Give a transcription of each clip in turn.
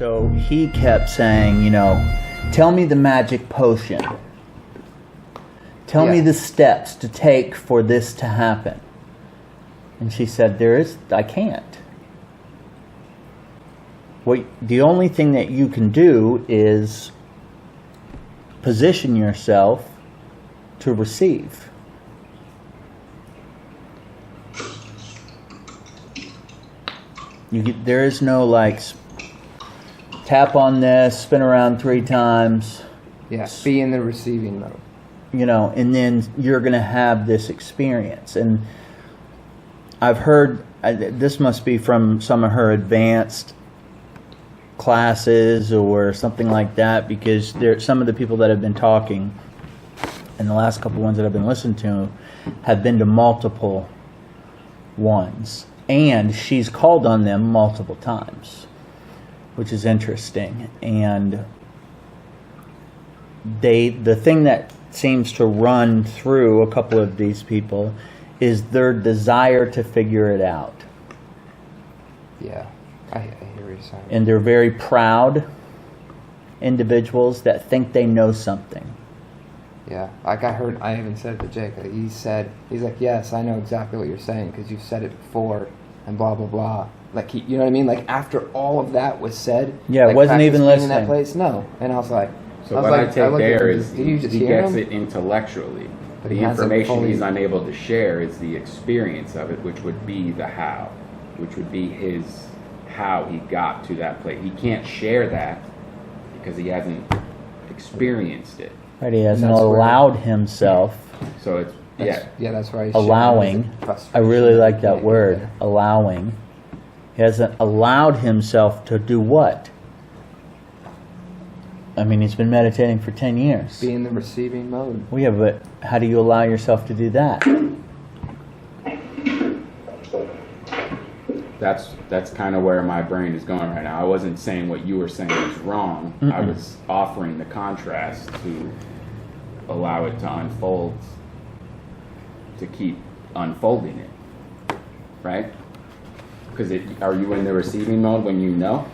So he kept saying, tell me the magic potion. Tell me the steps to take for this to happen. And she said, I can't. The only thing that you can do is position yourself to receive. There is no tap on this, spin around 3 times. Yeah, be in the receiving mode. And then you're going to have this experience. And I've heard, this must be from some of her advanced classes or something like that, because some of the people that have been talking, and the last couple ones that I've been listening to, have been to multiple ones. And she's called on them multiple times, which is interesting. And the thing that seems to run through a couple of these people is their desire to figure it out. Yeah, I hear what you're saying. And they're very proud individuals that think they know something. Yeah, I even said it to Jake. He's like, yes, I know exactly what you're saying because you've said it before, and blah blah blah. You know what I mean? After all of that was said, yeah, wasn't even listening. In that place, no. And I was like, so what I take there is he gets it intellectually. But the information he's unable to share is the experience of it, which would be the how, which would be how he got to that place. He can't share that because he hasn't experienced it. Right, he hasn't allowed himself. So it's that's right. Allowing. I really like that word, allowing. He hasn't allowed himself to do what? I mean, he's been meditating for 10 years. Be in the receiving mode. Well, yeah, but how do you allow yourself to do that? That's kind of where my brain is going right now. I wasn't saying what you were saying was wrong. I was offering the contrast to allow it to unfold, to keep unfolding it, right? Because are you in the receiving mode when you know?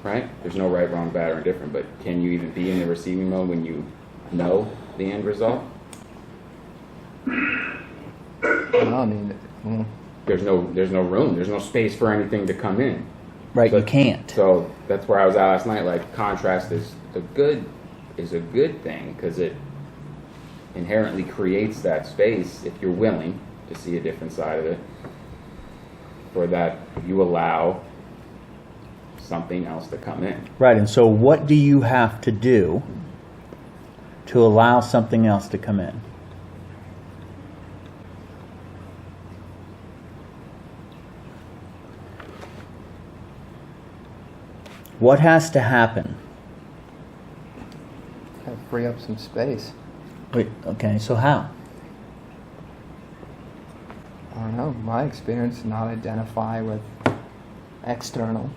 Right? There's no right, wrong, bad, or indifferent, but can you even be in the receiving mode when you know the end result? Well, I mean, there's no room. There's no space for anything to come in. Right, you can't. So that's where I was at last night. Contrast is a good thing because it inherently creates that space if you're willing to see a different side of it. For that, you allow something else to come in. Right, and so what do you have to do to allow something else to come in? What has to happen? Gotta free up some space. Wait, okay, so how? I don't know. My experience, not identify with external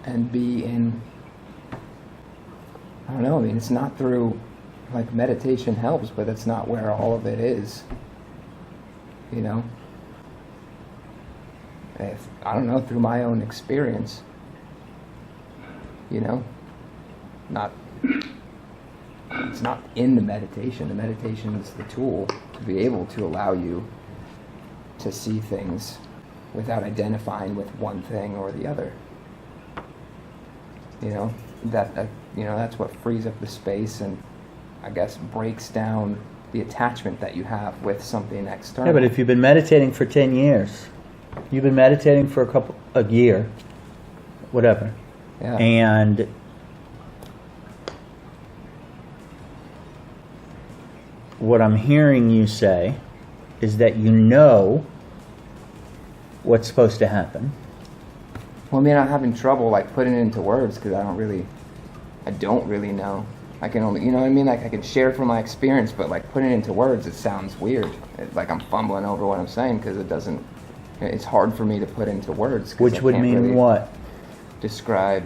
and be in, I don't know, I mean, it's not through, meditation helps, but it's not where all of it is, I don't know, through my own experience, it's not in the meditation. The meditation is the tool to be able to allow you to see things without identifying with one thing or the other. That's what frees up the space and I guess breaks down the attachment that you have with something external. Yeah, but if you've been meditating for 10 years, you've been meditating for a year, whatever. Yeah. And what I'm hearing you say is that you know what's supposed to happen. Well, I mean, I'm having trouble putting it into words because I don't really know. I can only, I can share from my experience, but putting it into words, it sounds weird. I'm fumbling over what I'm saying because it's hard for me to put into words. Which would mean really what? Describe.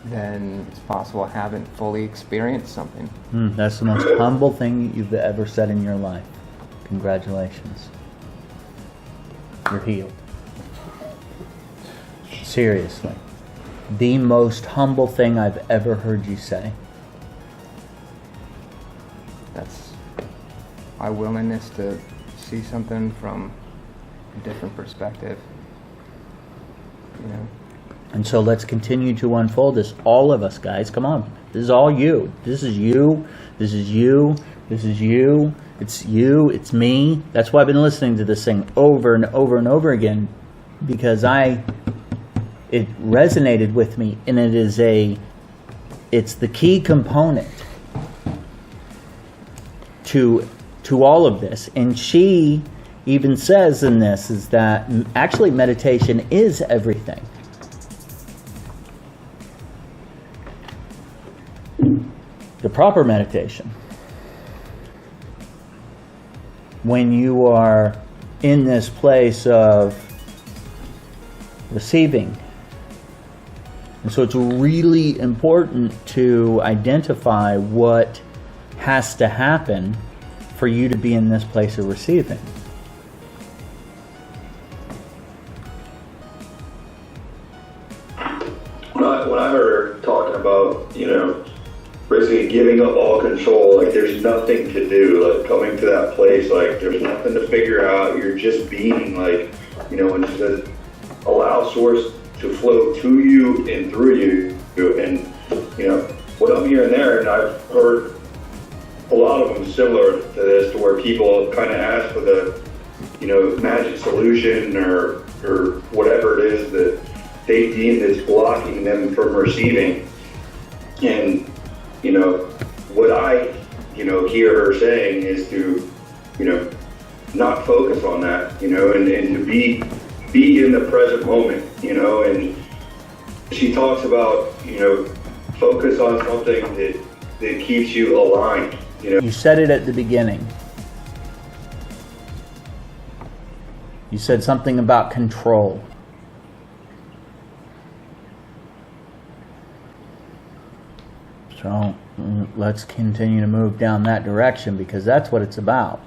Then it's possible I haven't fully experienced something. That's the most humble thing you've ever said in your life. Congratulations. You're healed. Seriously. The most humble thing I've ever heard you say. That's my willingness to see something from a different perspective. You know? And so let's continue to unfold this. All of us, guys, come on. This is all you. This is you. This is you. This is you. It's you. It's me. That's why I've been listening to this thing over and over and over again, because it resonated with me, and it's the key component to all of this. And she even says in this is that actually meditation is everything. The proper meditation, when you are in this place of receiving. And so it's really important to identify what has to happen for you to be in this place of receiving. When I heard her talking about, basically giving up all control, like there's nothing to do, like coming to that place, like there's nothing to figure out, you're just being, like, when she says, allow source to flow to you and through you, and, what I'm hearing there, and I've heard a lot of them similar to this, to where people kind of ask for the, magic solution or whatever it is that they deem is blocking them from receiving. And what I, hear her saying is to, not focus on that, and to be in the present moment, and she talks about, focus on something that keeps you aligned, You said it at the beginning. You said something about control. So let's continue to move down that direction, because that's what it's about.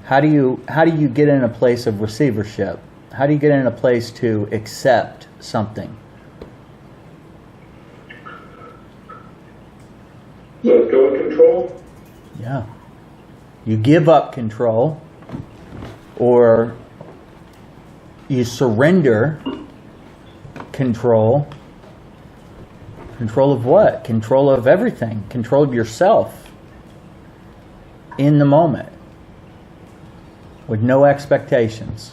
How do you get in a place of receivership? How do you get in a place to accept something? Let go of control. Yeah. You give up control, or you surrender control. Control of what? Control of everything. Control of yourself in the moment with no expectations.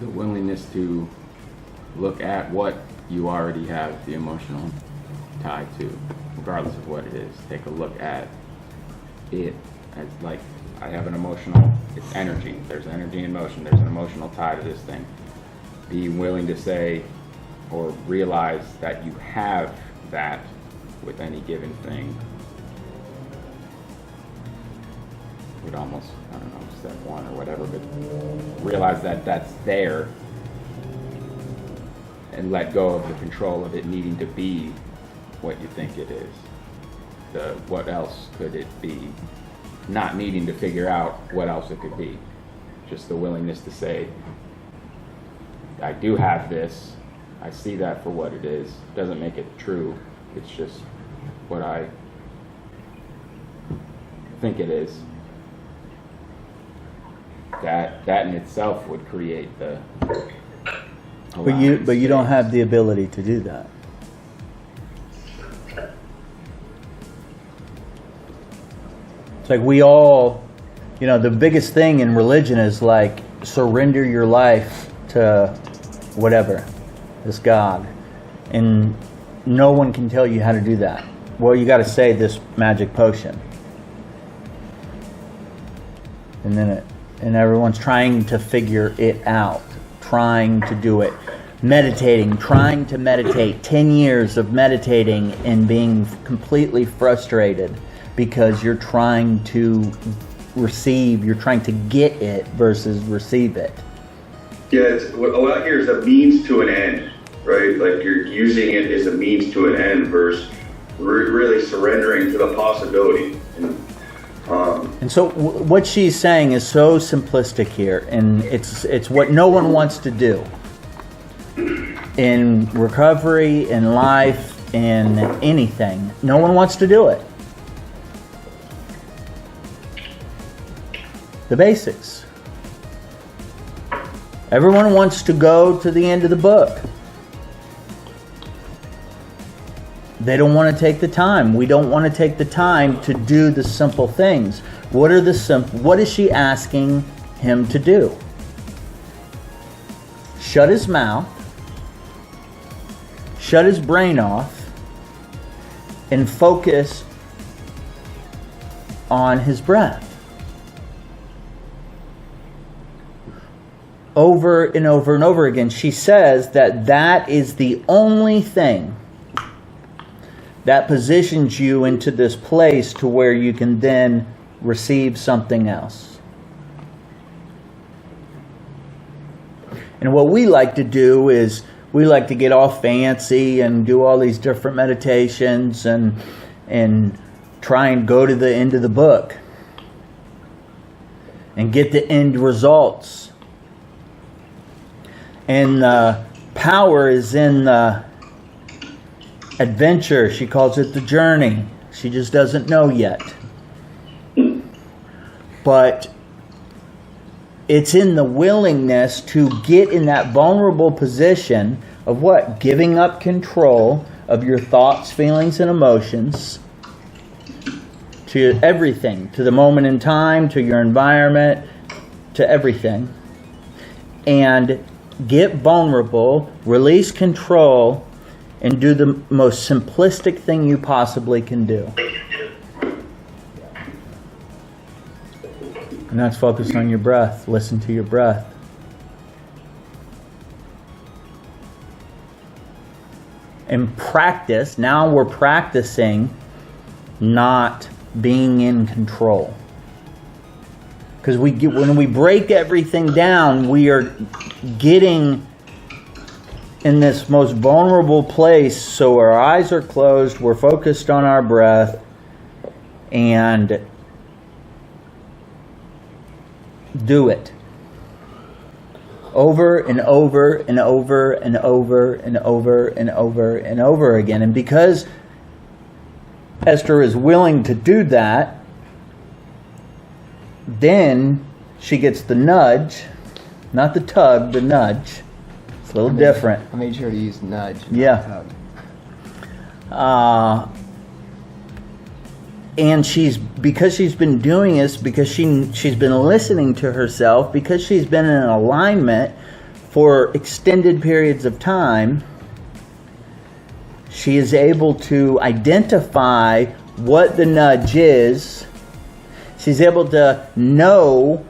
The willingness to look at what you already have the emotional tie to, regardless of what it is. Take a look at it as, like, I have an emotional, it's energy. There's energy in motion. There's an emotional tie to this thing. Be willing to say or realize that you have that with any given thing. Would almost, I don't know, step one or whatever, but realize that that's there and let go of the control of it needing to be what you think it is. What else could it be? Not needing to figure out what else it could be. Just the willingness to say, I do have this, I see that for what it is. Doesn't make it true, it's just what I think it is. That in itself would create the But you don't have the ability to do that. It's like we all, the biggest thing in religion is like surrender your life to whatever, this God. And no one can tell you how to do that. Well, you got to say this magic potion. And everyone's trying to figure it out, trying to do it. Meditating, trying to meditate, 10 years of meditating and being completely frustrated because you're trying to receive, you're trying to get it versus receive it. Yeah, what I hear is a means to an end, right? Like you're using it as a means to an end versus really surrendering to the possibility. And so what she's saying is so simplistic here, and it's what no one wants to do in recovery, in life, in anything. No one wants to do it. The basics. Everyone wants to go to the end of the book. They don't want to take the time. We don't want to take the time to do the simple things. What is she asking him to do? Shut his mouth, shut his brain off, and focus on his breath. Over and over and over again, she says that is the only thing that positions you into this place to where you can then receive something else. And what we like to do is we like to get all fancy and do all these different meditations and try and go to the end of the book and get the end results. And power is in the adventure. She calls it the journey. She just doesn't know yet. But it's in the willingness to get in that vulnerable position of what? Giving up control of your thoughts, feelings, and emotions to everything, to the moment in time, to your environment, to everything. And get vulnerable, release control, and do the most simplistic thing you possibly can do. And that's focused on your breath. Listen to your breath. And practice. Now we're practicing not being in control. Because when we break everything down, we are getting in this most vulnerable place. So our eyes are closed. We're focused on our breath. And do it over and over and over and over and over and over and over again. And because Esther is willing to do that, then she gets the nudge, not the tug, the nudge. It's a little different. I made sure to use nudge. Yeah. And because she's been doing this, because she's been listening to herself, because she's been in alignment for extended periods of time, she is able to identify what the nudge is. She's able to know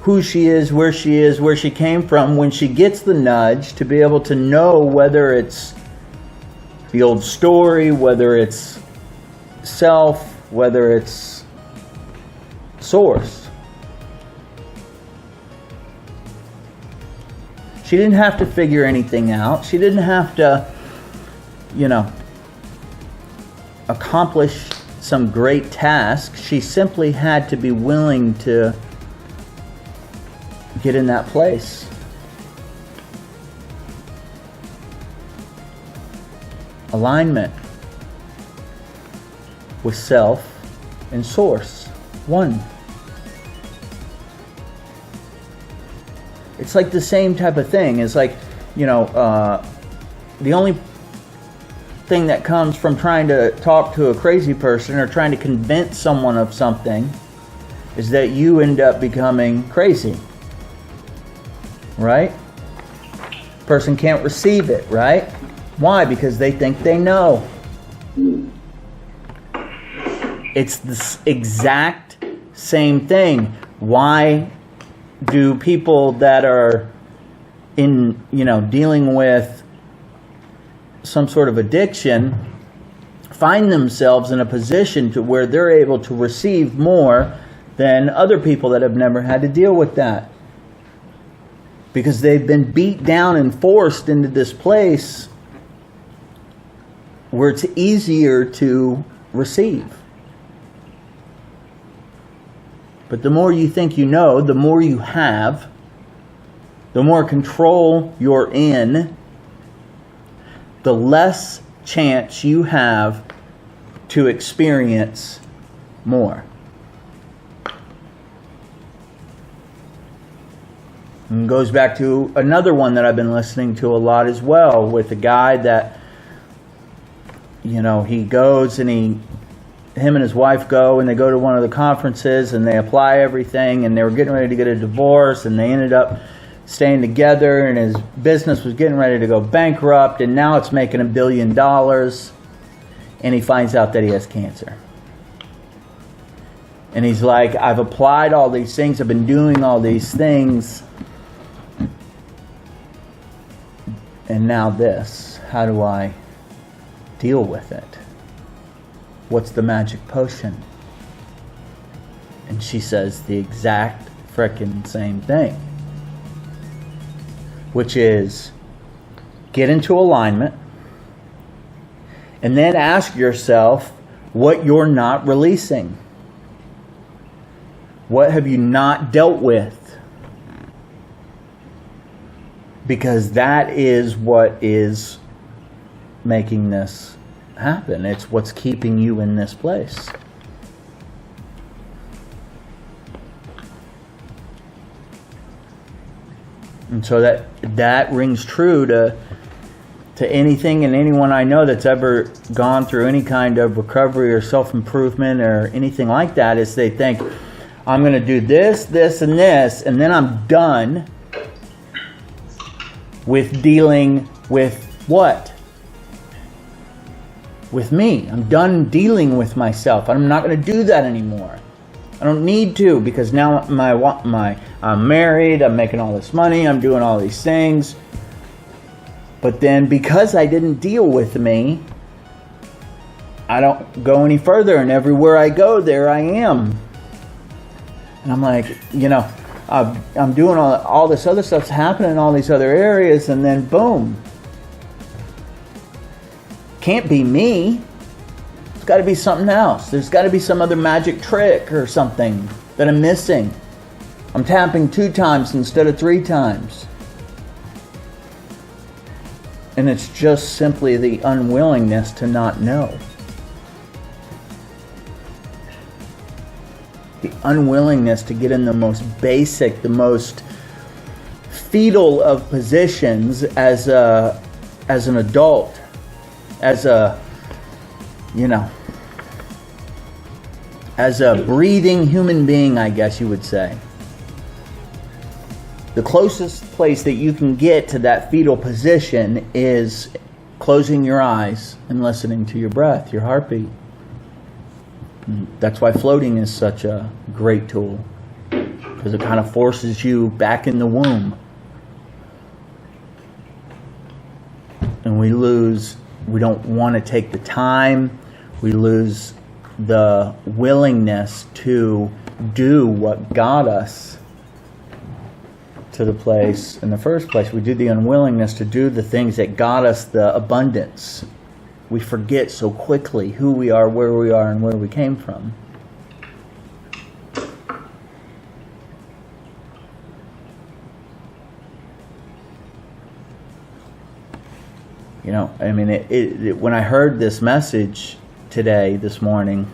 who she is, where she came from when she gets the nudge, to be able to know whether it's the old story, whether it's self, whether it's source. She didn't have to figure anything out. She didn't have to, accomplish some great task. She simply had to be willing to get in that place. Alignment with self and source. One. It's like the same type of thing. It's like, the only thing that comes from trying to talk to a crazy person or trying to convince someone of something is that you end up becoming crazy. Right? Person can't receive it, right? Why? Because they think they know. It's the exact same thing. Why do people that are dealing with some sort of addiction find themselves in a position to where they're able to receive more than other people that have never had to deal with that? because they've been beat down and forced into this place where it's easier to receive. But the more you think you know, the more you have, the more control you're in, the less chance you have to experience more. And it goes back to another one that I've been listening to a lot as well, with a guy that, you know, he goes and him and his wife go and they go to one of the conferences and they apply everything, and they were getting ready to get a divorce, and they ended up staying together, and his business was getting ready to go bankrupt, and now it's making $1 billion, and he finds out that he has cancer. And he's like, I've applied all these things, I've been doing all these things, and now this. How do I deal with it? What's the magic potion? And she says the exact frickin' same thing, which is get into alignment and then ask yourself what you're not releasing. What have you not dealt with? Because that is what is making this happen. It's what's keeping you in this place. And so that rings true to anything and anyone I know that's ever gone through any kind of recovery or self-improvement or anything like that, is they think, I'm going to do this, this, and this, and then I'm done with dealing with what? With me. I'm done dealing with myself. I'm not going to do that anymore. I don't need to, because now I'm married, I'm making all this money, I'm doing all these things. But then because I didn't deal with me, I don't go any further, and everywhere I go, there I am. And I'm like, you know, I'm doing all this other stuff's happening in all these other areas, and then boom. Can't be me. It's got to be something else. There's got to be some other magic trick or something that I'm missing. I'm tapping 2 times instead of 3 times. And it's just simply the unwillingness to not know. The unwillingness to get in the most basic, the most fetal of positions as an adult, as a, you know, as a breathing human being, I guess you would say. The closest place that you can get to that fetal position is closing your eyes and listening to your breath, your heartbeat. That's why floating is such a great tool, because it kind of forces you back in the womb. And we don't want to take the time, we lose the willingness to do what got us to the place in the first place. We do the unwillingness to do the things that got us the abundance. We forget so quickly who we are, where we are, and where we came from. You know, I mean, when I heard this message today, this morning,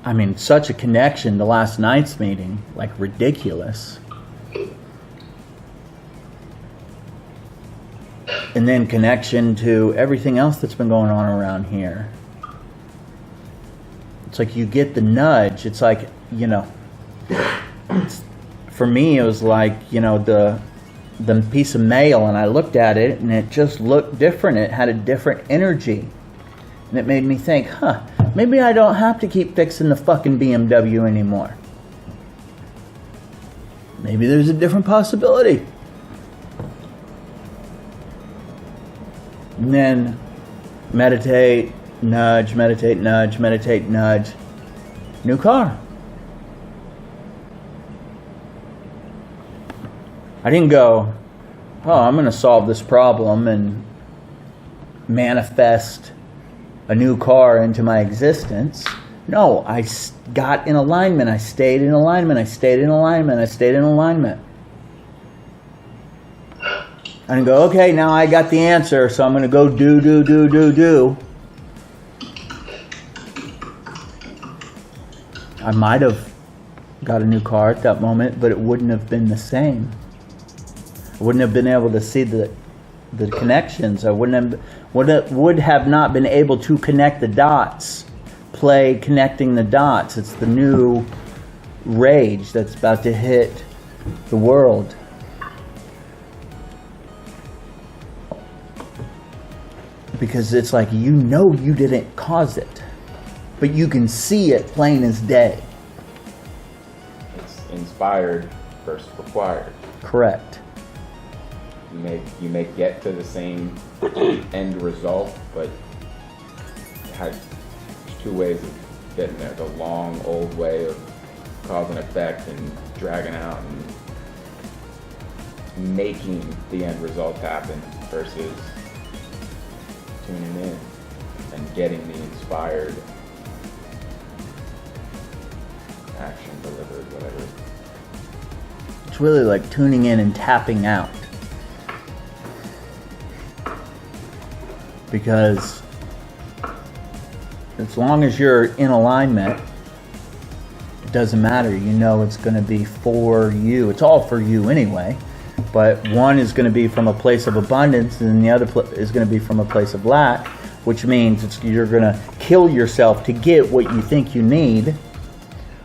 I mean, such a connection to last night's meeting, like ridiculous. And then connection to everything else that's been going on around here. It's like you get the nudge. It's like, you know, for me it was like, you know, the piece of mail, and I looked at it and it just looked different. It had a different energy. And it made me think, maybe I don't have to keep fixing the fucking BMW anymore. Maybe there's a different possibility. And then meditate, nudge, meditate, nudge, meditate, nudge. New car. I didn't go, oh, I'm going to solve this problem and manifest a new car into my existence. No, I got in alignment. I stayed in alignment. I stayed in alignment. I stayed in alignment. I didn't go, okay, now I got the answer, so I'm going to go do. I might have got a new car at that moment, but it wouldn't have been the same. I wouldn't have been able to see the connections. I would have not been able to connect the dots. Play connecting the dots. It's the new rage that's about to hit the world. Because it's like, you know you didn't cause it, but you can see it plain as day. It's inspired versus required. Correct. You may get to the same end result, but there's two ways of getting there. The long, old way of cause and effect and dragging out and making the end result happen versus tuning in and getting the inspired action delivered, whatever. It's really like tuning in and tapping out. Because as long as you're in alignment, it doesn't matter. You know it's going to be for you. It's all for you anyway. But one is going to be from a place of abundance, and the other is going to be from a place of lack, which means you're going to kill yourself to get what you think you need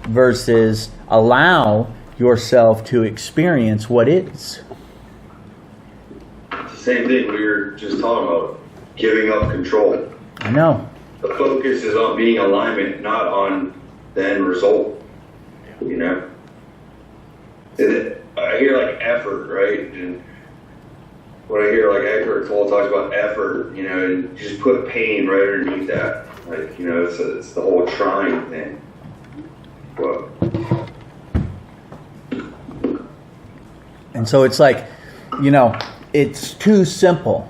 versus allow yourself to experience what is. It's the same thing we were just talking about, giving up control. I know. The focus is on being alignment, not on the end result. You know? I hear like effort, right? And when I hear like Eckhart Tolle talks about effort, you know, and just put pain right underneath that. Like, you know, it's the whole trying thing. But And so it's like, you know, it's too simple.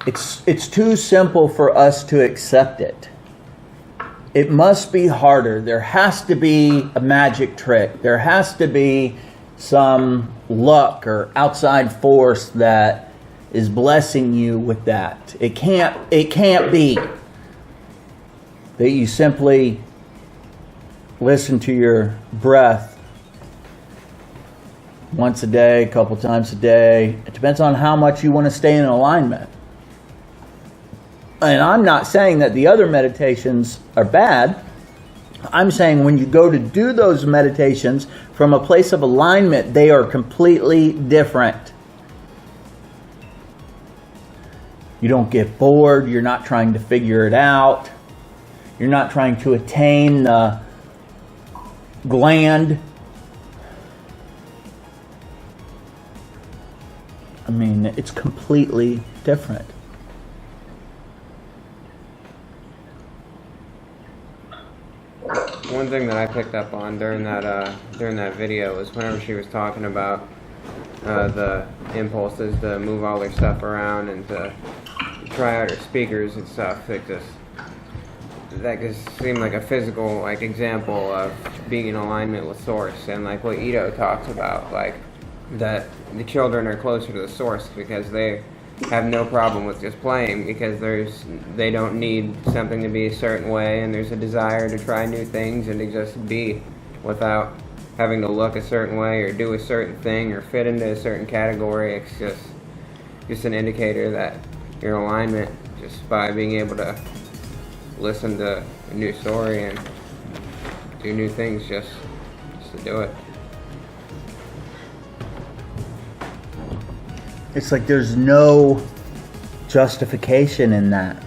It's too simple for us to accept it. It must be harder. There has to be a magic trick. There has to be some luck or outside force that is blessing you with that. It can't be that you simply listen to your breath once a day, a couple times a day. It depends on how much you want to stay in alignment. And I'm not saying that the other meditations are bad. I'm saying when you go to do those meditations from a place of alignment, they are completely different. You don't get bored. You're not trying to figure it out. You're not trying to attain the gland. I mean, it's completely different. One thing that I picked up on during that video was whenever she was talking about the impulses to move all their stuff around and to try out her speakers and stuff. That just seemed like a physical example of being in alignment with Source, and like what Ito talks about, like that the children are closer to the Source because they have no problem with just playing because they don't need something to be a certain way, and there's a desire to try new things and to just be without having to look a certain way or do a certain thing or fit into a certain category. It's just an indicator that you're in alignment just by being able to listen to a new story and do new things just to do it. It's like there's no justification in that.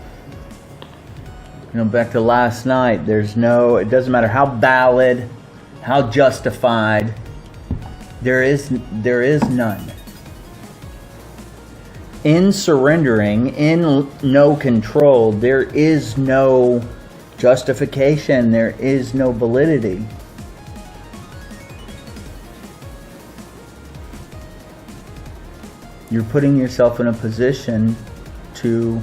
You know, back to last night, it doesn't matter how valid, how justified, there is none. In surrendering, in no control, there is no justification, there is no validity. you're putting yourself in a position to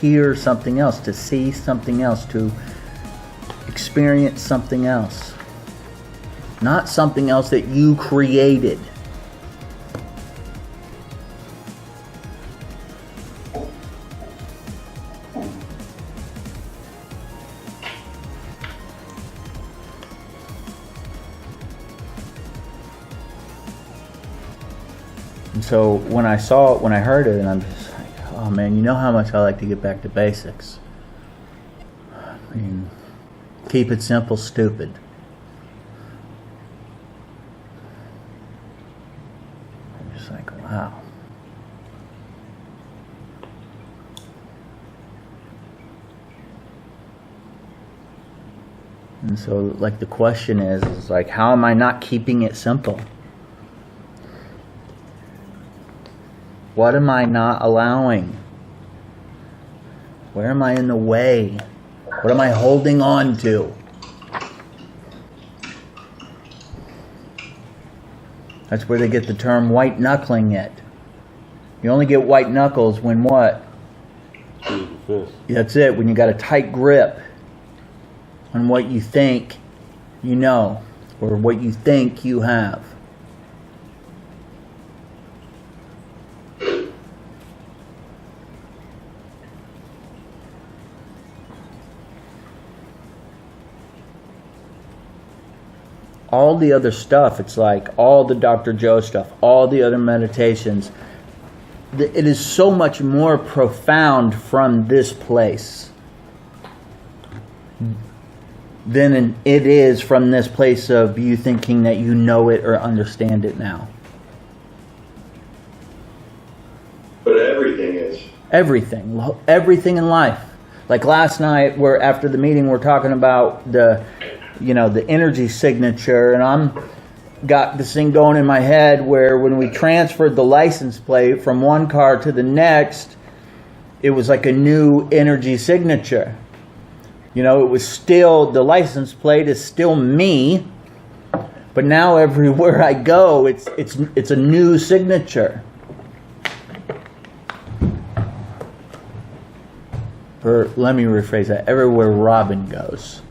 hear something else, to see something else, to experience something else. Not something else that you created. And so when I heard it, and I'm just like, oh man, you know how much I like to get back to basics. I mean, keep it simple, stupid. I'm just like, wow. And so, like, the question is like, how am I not keeping it simple? What am I not allowing? Where am I in the way? What am I holding on to? That's where they get the term white knuckling it. You only get white knuckles when what? That's it, when you got a tight grip on what you think you know, or what you think you have. All the other stuff, it's like all the Dr. Joe stuff, all the other meditations, it is so much more profound from this place than it is from this place of you thinking that you know it or understand it now. But everything is. Everything in life. Like last night, after the meeting, we're talking about the energy signature, and I'm got this thing going in my head where when we transferred the license plate from one car to the next, it was like a new energy signature. It was still, the license plate is still me, but now everywhere I go, it's a new signature. Or let me rephrase that, everywhere Robin goes.